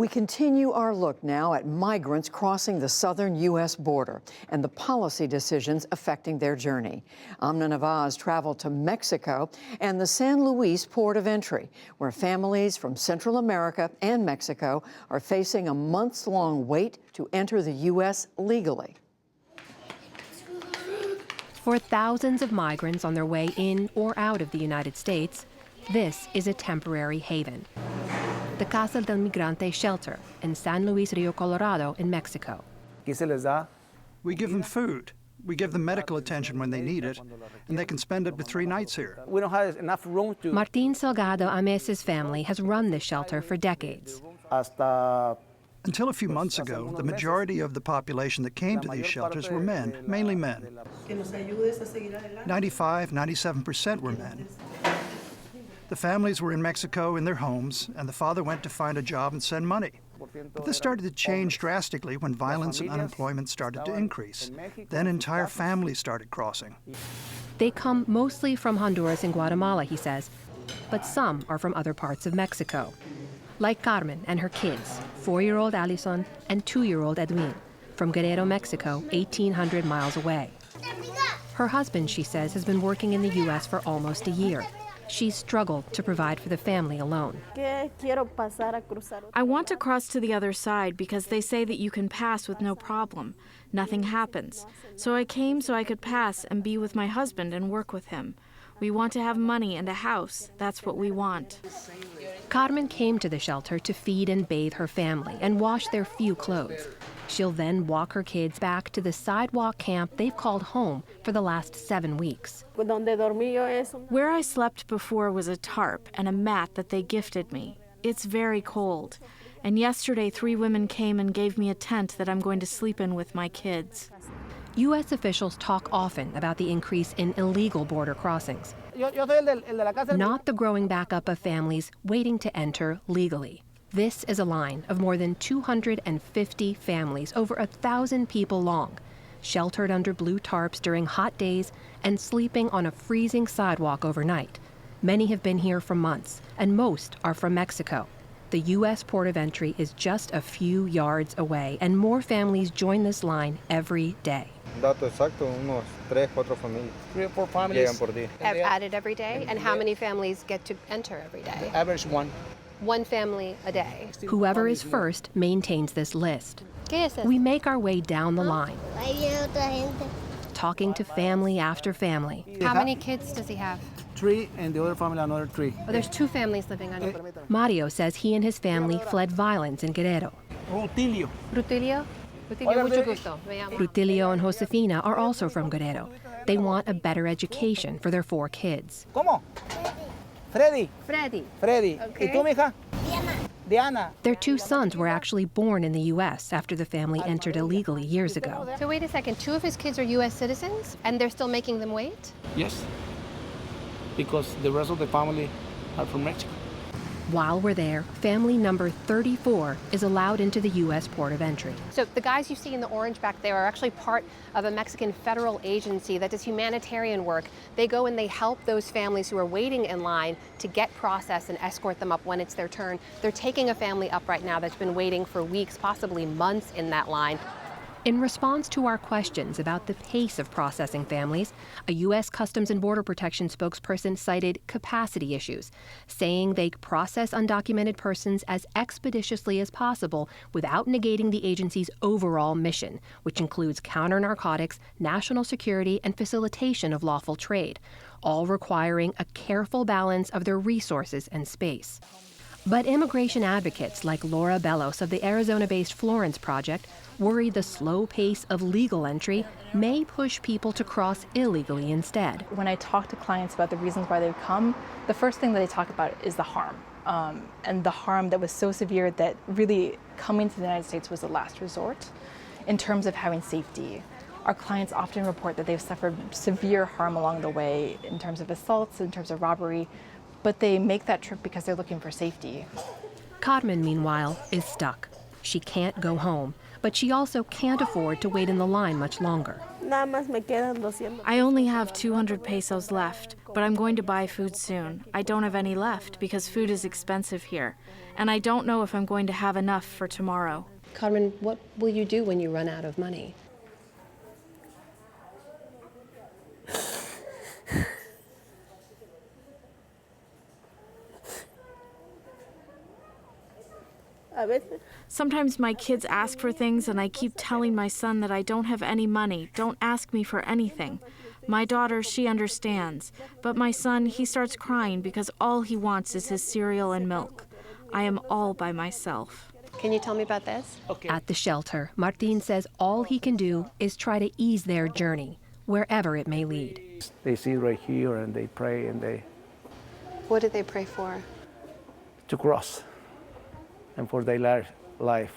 We continue our look now at migrants crossing the southern U.S. border and the policy decisions affecting their journey. Amna Navaz traveled to Mexico and the San Luis port of entry, where families from Central America and Mexico are facing a months-long wait to enter the U.S. legally. For thousands of migrants on their way in or out of the United States, this is a temporary haven. The Casa del Migrante shelter in San Luis Rio Colorado in Mexico. We give them food. We give them medical attention when they need it, and they can spend up to 3 nights here. We don't have enough room to... Martin Salgado Ames's family has run this shelter for decades. Until a few months ago, the majority of the population that came to these shelters were men, mainly men. 97% were men. The families were in Mexico in their homes, and the father went to find a job and send money. But this started to change drastically when violence and unemployment started to increase. Then entire families started crossing. They come mostly from Honduras and Guatemala, he says, but some are from other parts of Mexico. Like Carmen and her kids, 4-year-old Alison and 2-year-old Edwin, from Guerrero, Mexico, 1,800 miles away. Her husband, she says, has been working in the U.S. for almost a year. She's struggled to provide for the family alone. I want to cross to the other side because they say that you can pass with no problem. Nothing happens. So I came so I could pass and be with my husband and work with him. We want to have money and a house. That's what we want. Carmen came to the shelter to feed and bathe her family and wash their few clothes. She'll then walk her kids back to the sidewalk camp they've called home for the last 7 weeks. Where I slept before was a tarp and a mat that they gifted me. It's very cold. And yesterday 3 women came and gave me a tent that I'm going to sleep in with my kids. U.S. officials talk often about the increase in illegal border crossings, not the growing backup of families waiting to enter legally. This is a line of more than 250 families, over 1,000 people long, sheltered under blue tarps during hot days and sleeping on a freezing sidewalk overnight. Many have been here for months, and most are from Mexico. The U.S. port of entry is just a few yards away, and more families join this line every day. Dato exacto, unos 3, 4 familias. 3 or 4 families llegan por día. Added every day? And how many families get to enter every day? Average 1. 1 family a day. Whoever is first maintains this list. We make our way down the line, talking to family after family. How many kids does he have? 3, and the other family another 3. Oh, there's 2 families living on it. Mario says he and his family fled violence in Guerrero. Rutilio. Rutilio? Rutilio, mucho gusto. Me llamo. Rutilio and Josefina are also from Guerrero. They want a better education for their 4 kids. ¿Cómo? Freddy. Freddy. Freddy. Okay. ¿Y tú, mija? Diana. Their 2 sons were actually born in the U.S. after the family entered illegally years ago. So wait a second, 2 of his kids are U.S. citizens, and they're still making them wait? Yes. Because the rest of the family are from Mexico. While we're there, family number 34 is allowed into the U.S. port of entry. So the guys you see in the orange back there are actually part of a Mexican federal agency that does humanitarian work. They go and they help those families who are waiting in line to get processed and escort them up when it's their turn. They're taking a family up right now that's been waiting for weeks, possibly months in that line. In response to our questions about the pace of processing families, a U.S. Customs and Border Protection spokesperson cited capacity issues, saying they process undocumented persons as expeditiously as possible without negating the agency's overall mission, which includes counter-narcotics, national security, and facilitation of lawful trade, all requiring a careful balance of their resources and space. But immigration advocates like Laura Bellos of the Arizona-based Florence Project worry the slow pace of legal entry may push people to cross illegally instead. When I talk to clients about the reasons why they've come, the first thing that they talk about is the harm. And the harm that was so severe that really coming to the United States was the last resort in terms of having safety. Our clients often report that they've suffered severe harm along the way in terms of assaults, in terms of robbery, but they make that trip because they're looking for safety. Carmen, meanwhile, is stuck. She can't go home, But she also can't afford to wait in the line much longer. I only have 200 pesos left, but I'm going to buy food soon. I don't have any left because food is expensive here, and I don't know if I'm going to have enough for tomorrow. Carmen, what will you do when you run out of money? Sometimes my kids ask for things and I keep telling my son that I don't have any money. Don't ask me for anything. My daughter, she understands. But my son, he starts crying because all he wants is his cereal and milk. I am all by myself. Can you tell me about this? At the shelter, Martin says all he can do is try to ease their journey, wherever it may lead. They sit right here and they pray and they What did they pray for? to cross and for their life.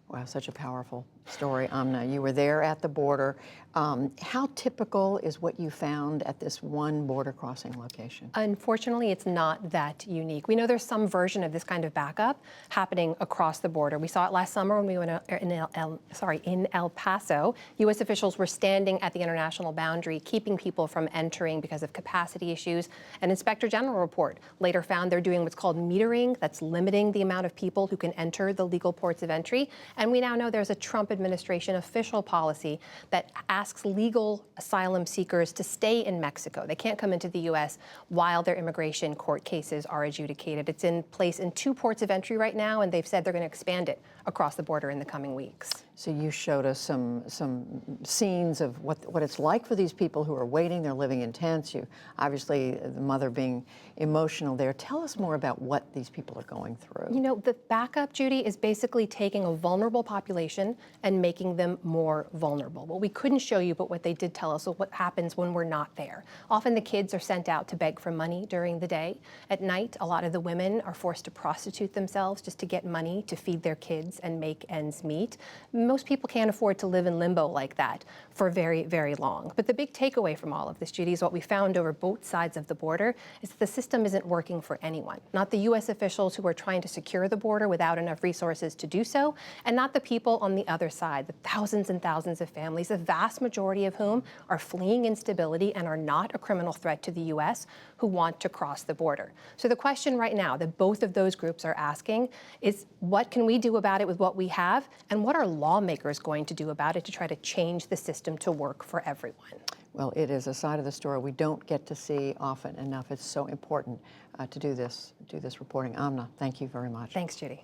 Wow, such a powerful story, Amna. You were there at the border. How typical is what you found at this one border crossing location? Unfortunately, it's not that unique. We know there's some version of this kind of backup happening across the border. We saw it last summer when we went in El Paso. U.S. officials were standing at the international boundary, keeping people from entering because of capacity issues. An Inspector General report later found they're doing what's called metering, that's limiting the amount of people who can enter the legal ports of entry. And we now know there's a Trump administration official policy that asks legal asylum seekers to stay in Mexico. They can't come into the U.S. while their immigration court cases are adjudicated. It's in place in 2 ports of entry right now, and they've said they're going to expand it across the border in the coming weeks. So you showed us some scenes of what it's like for these people who are waiting. They're living in tents. You obviously, the mother being emotional there. Tell us more about what these people are going through. You know, the backup, Judy, is basically taking a vulnerable population and making them more vulnerable. What we couldn't show you, but what they did tell us, is what happens when we're not there. Often the kids are sent out to beg for money during the day. At night, a lot of the women are forced to prostitute themselves just to get money to feed their kids and make ends meet. Most people can't afford to live in limbo like that for very, very long. But the big takeaway from all of this, Judy, is what we found over both sides of the border is that the system isn't working for anyone. Not the U.S. officials who are trying to secure the border without enough resources to do so, and not the people on the other side, the thousands and thousands of families, the vast majority of whom are fleeing instability and are not a criminal threat to the U.S., who want to cross the border. So the question right now that both of those groups are asking is, what can we do about it with what we have, and what are lawmakers going to do about it to try to change the system to work for everyone? Well, it is a side of the story we don't get to see often enough. It's so important to do this reporting. Amna, thank you very much. Thanks, Judy.